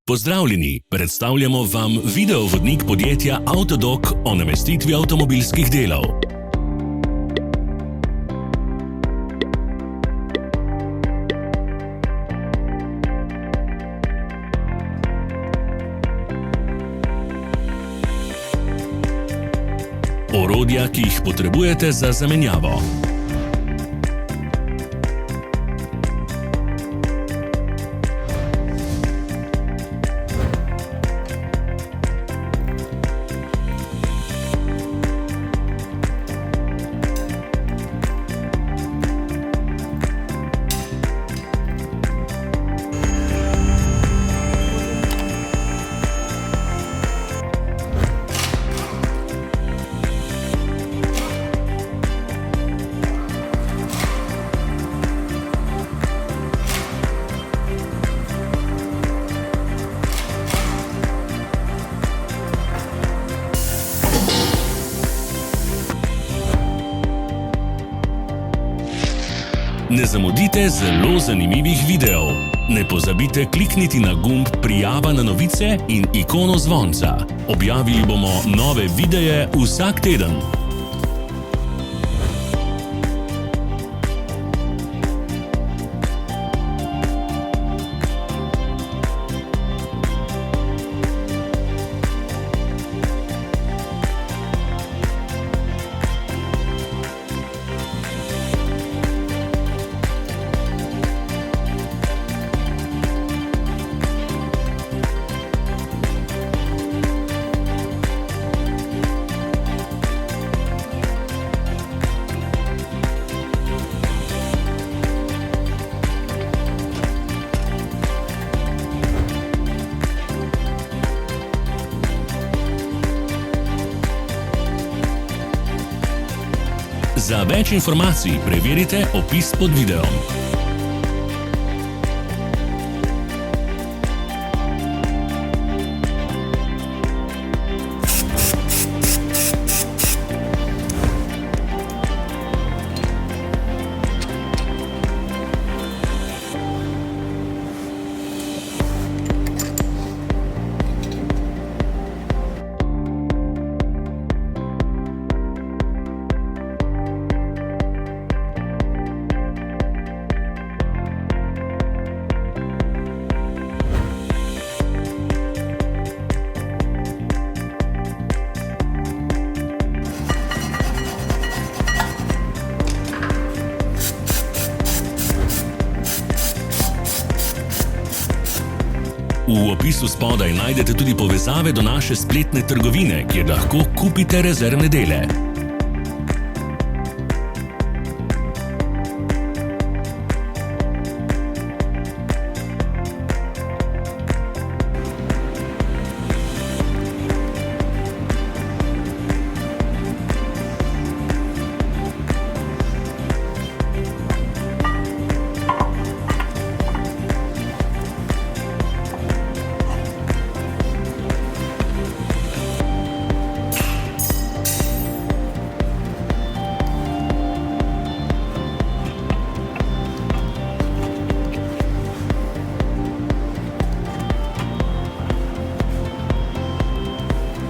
Pozdravljeni, predstavljamo vam videovodnik podjetja Avtodok o namestitvi avtomobilskih delov. Orodja, ki jih potrebujete za zamenjavo. Ne zamudite zelo zanimivih videov. Ne pozabite klikniti na gumb Prijava na novice in ikono zvonca. Objavili bomo nove videe vsak teden. Za več informacij preverite opis pod videom. V opisu spodaj najdete tudi povezave do naše spletne trgovine, kjer lahko kupite rezervne dele.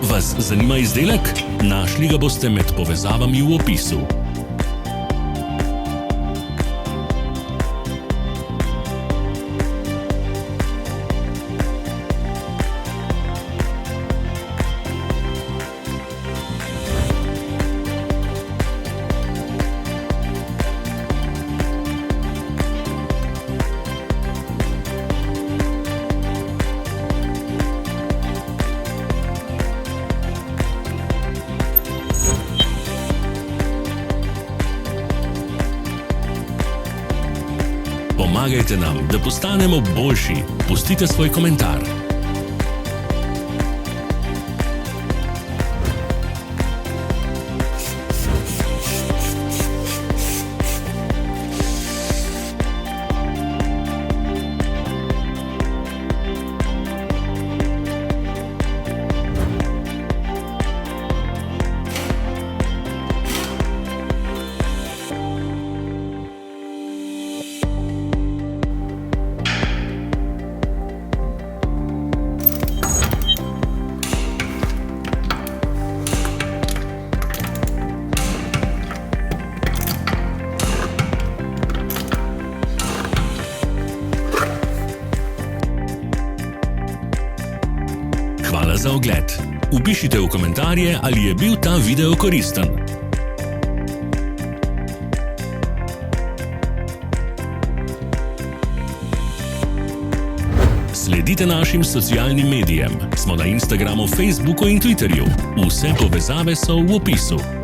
Vas zanima izdelek? Našli ga boste med povezavami v opisu. Pomagajte nam, da postanemo boljši. Pustite svoj komentar. za ogled. Vpišite v komentarje, ali je bil ta video koristen. Sledite našim socialnim medijem. Smo na Instagramu, Facebooku in Twitterju. Vse povezave so v opisu.